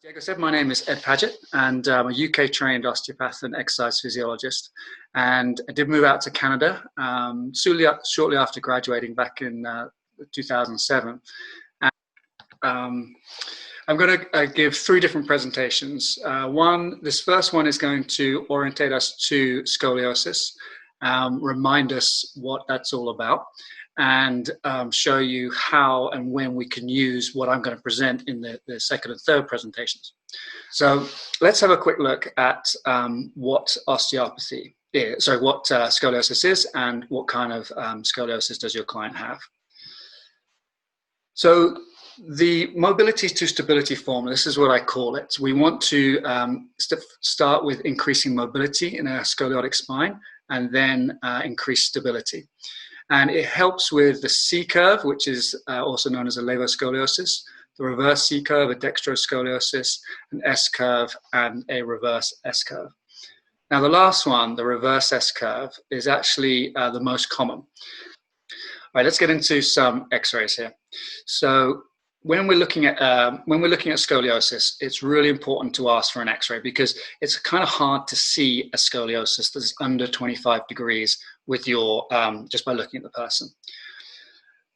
Diego said, my name is Ed Paget, and I'm a UK-trained osteopath and exercise physiologist. And I did move out to Canada shortly after graduating back in 2007. And, I'm going to give three different presentations. This first one is going to orientate us to scoliosis, remind us what that's all about, and show you how and when we can use what I'm going to present in the second and third presentations. So let's have a quick look at what osteopathy is, what scoliosis is, and what kind of scoliosis does your client have. So the mobility to stability formula, this is what I call it. We want to start with increasing mobility in a scoliotic spine and then increase stability. And it helps with the C curve, which is also known as a levoscoliosis, the reverse C curve, a dextroscoliosis, an S curve, and a reverse S curve. Now, the last one, the reverse S curve, is actually the most common. All right, let's get into some X-rays here. So when we're looking at scoliosis, it's really important to ask for an X-ray because it's kind of hard to see a scoliosis that's under 25 degrees with your just by looking at the person.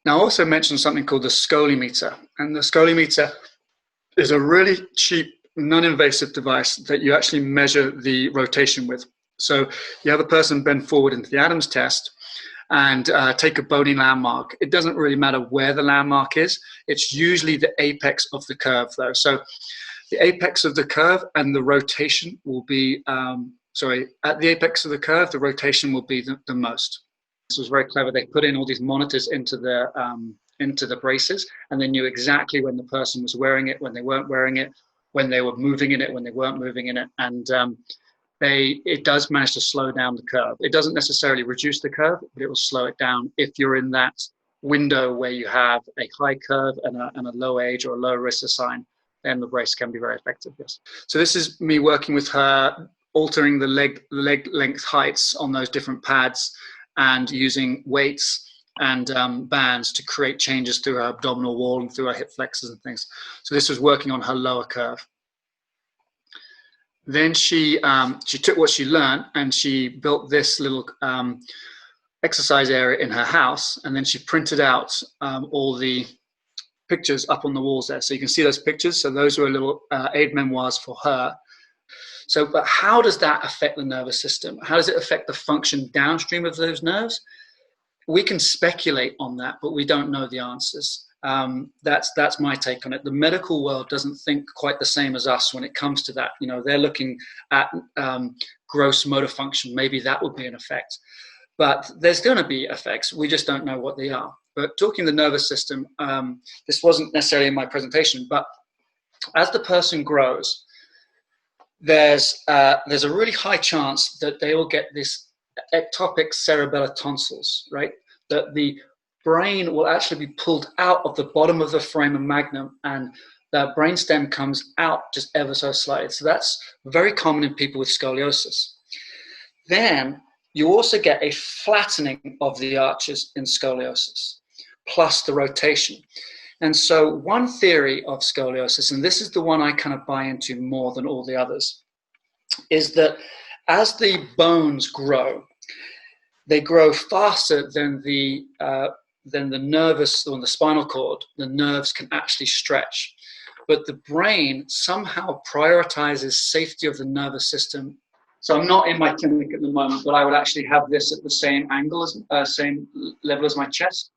Now, I also mentioned something called the Skully Meter, and the Skully Meter is a really cheap, non-invasive device that you actually measure the rotation with. So you have a person bend forward into the Adams test and take a bony landmark. It doesn't really matter where the landmark is. It's usually the apex of the curve, though. So the apex of the curve and the rotation will be, at the apex of the curve, the rotation will be the most. This was very clever. They put in all these monitors into the braces, and they knew exactly when the person was wearing it, when they weren't wearing it, when they were moving in it, when they weren't moving in it, and it does manage to slow down the curve. It doesn't necessarily reduce the curve, but it will slow it down if you're in that window where you have a high curve and a low age or a low risk assigned, then the brace can be very effective, yes. So this is me working with her, altering the leg length heights on those different pads and using weights and bands to create changes through her abdominal wall and through her hip flexors and things. So this was working on her lower curve. Then she took what she learned and she built this little exercise area in her house, and then she printed out all the pictures up on the walls there. So you can see those pictures. So those were little aid memoirs for her. So, but how does that affect the nervous system? How does it affect the function downstream of those nerves? We can speculate on that, but we don't know the answers. That's my take on it. The medical world doesn't think quite the same as us when it comes to that. You know, they're looking at gross motor function. Maybe that would be an effect, but there's going to be effects. We just don't know what they are. But talking the nervous system, this wasn't necessarily in my presentation, but as the person grows, there's a really high chance that they will get this ectopic cerebellar tonsils, right? That the brain will actually be pulled out of the bottom of the foramen magnum, and the brainstem comes out just ever so slightly. So that's very common in people with scoliosis. Then you also get a flattening of the arches in scoliosis, plus the rotation. And so one theory of scoliosis, and this is the one I kind of buy into more than all the others, is that as the bones grow, they grow faster than the nervous, or the spinal cord. The nerves can actually stretch. But the brain somehow prioritizes safety of the nervous system. So I'm not in my clinic at the moment, but I would actually have this at the same angle, same level as my chest.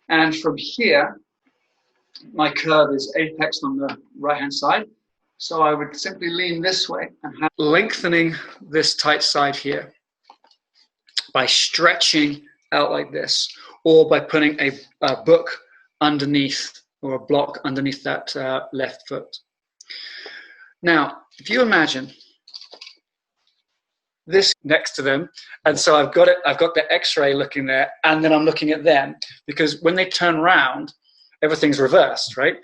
And from here, my curve is apex on the right-hand side. So I would simply lean this way and have lengthening this tight side here by stretching out like this, or by putting a book underneath, or a block underneath that left foot. Now, if you imagine this next to them, and so I've got the X-ray looking there, and then I'm looking at them, because when they turn around, everything's reversed, right?